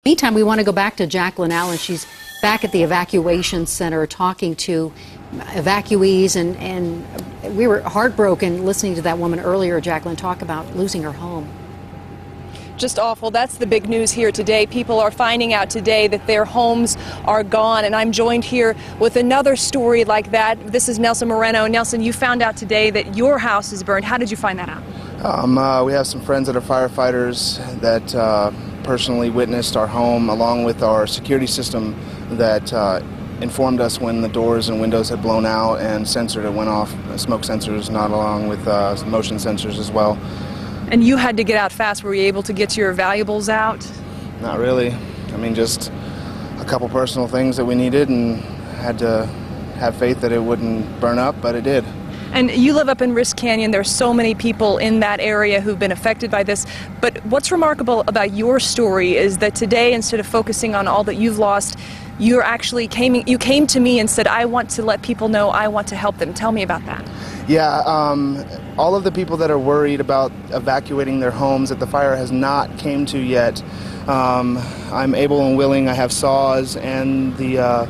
Meantime, we want to go back to Jacqueline Allen. She's back at the evacuation center talking to evacuees, and we were heartbroken listening to that woman earlier, Jacqueline, talk about losing her home. Just awful. That's the big news here today. People are finding out today that their homes are gone, and I'm joined here with another story like that. This is Nelson Moreno. Nelson, you found out today that your house is burned. How did you find that out? We have some friends that are firefighters that personally witnessed our home, along with our security system that informed us when the doors and windows had blown out and sensor that went off, smoke sensors, not along with motion sensors as well. And you had to get out fast. Were you able to get your valuables out? Not really. I mean, just a couple personal things that we needed, and had to have faith that it wouldn't burn up, but it did. And you live up in Risk Canyon. There's so many people in that area who've been affected by this. But what's remarkable about your story is that today, instead of focusing on all that you've lost, you came to me and said, I want to let people know, I want to help them. Tell me about that. Yeah, all of the people that are worried about evacuating their homes that the fire has not came to yet, I'm able and willing. I have saws and the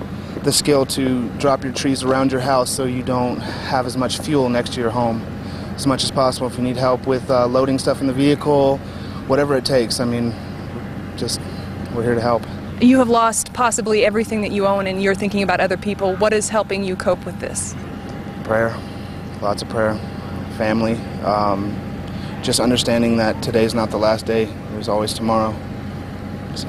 skill to drop your trees around your house so you don't have as much fuel next to your home as much as possible. If you need help with loading stuff in the vehicle, whatever it takes, I mean, we're here to help. You have lost possibly everything that you own, and you're thinking about other people. What is helping you cope with this? Prayer, lots of prayer, family, just understanding that today's not the last day. There's always tomorrow. So.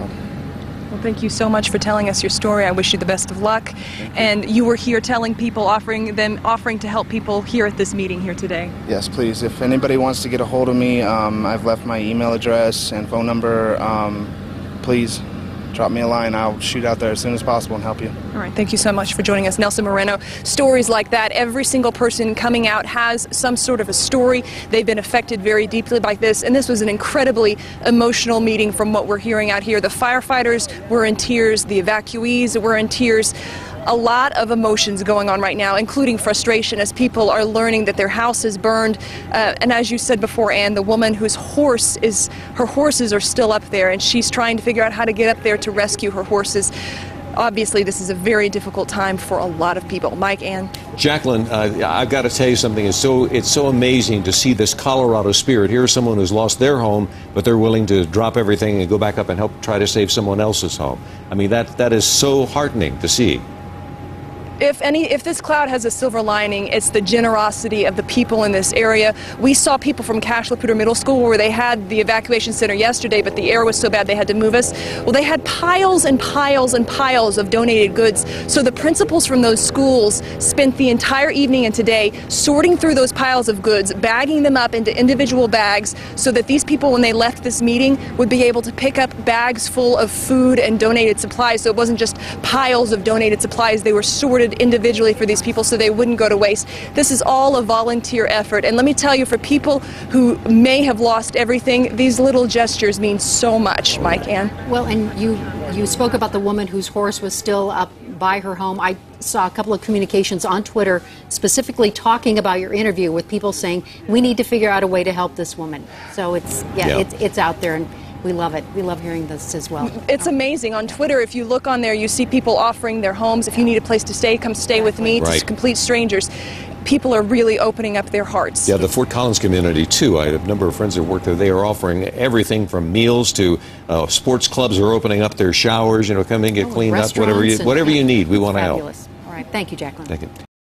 Well, thank you so much for telling us your story. I wish you the best of luck. And you were here telling people, offering to help people here at this meeting here today. Yes, please. If anybody wants to get a hold of me, I've left my email address and phone number. Please drop me a line. I'll shoot out there as soon as possible and help you. All right. Thank you so much for joining us, Nelson Moreno. Stories like that, every single person coming out has some sort of a story. They've been affected very deeply by this, and this was an incredibly emotional meeting from what we're hearing out here. The firefighters were in tears. The evacuees were in tears. A lot of emotions going on right now, including frustration as people are learning that their house is burned. And as you said before, Ann, the woman whose horses are still up there, and she's trying to figure out how to get up there to rescue her horses. Obviously, this is a very difficult time for a lot of people. Mike, Ann? Jacqueline, I've got to tell you something. It's so amazing to see this Colorado spirit. Here's someone who's lost their home, but they're willing to drop everything and go back up and help try to save someone else's home. I mean, that is so heartening to see. If this cloud has a silver lining, it's the generosity of the people in this area. We saw people from Cash Laputa Middle School where they had the evacuation center yesterday, but the air was so bad they had to move us. Well, they had piles and piles and piles of donated goods. So the principals from those schools spent the entire evening and today sorting through those piles of goods, bagging them up into individual bags so that these people, when they left this meeting, would be able to pick up bags full of food and donated supplies. So it wasn't just piles of donated supplies. They were sorted individually for these people so they wouldn't go to waste. This is all a volunteer effort, and let me tell you, for people who may have lost everything, these little gestures mean so much. Mike, Ann? Well, and you spoke about the woman whose horse was still up by her home. I saw a couple of communications on Twitter specifically talking about your interview with people saying we need to figure out a way to help this woman. So it's out there, and we love it. We love hearing this as well. It's amazing. On Twitter, if you look on there, you see people offering their homes. If you need a place to stay, come stay with me. Right. To complete strangers. People are really opening up their hearts. Yeah, the Fort Collins community, too. I have a number of friends that work there. They are offering everything from meals to sports clubs are opening up their showers, come in, get cleaned up, whatever you need. We want to help. All right. Thank you, Jacqueline. Thank you.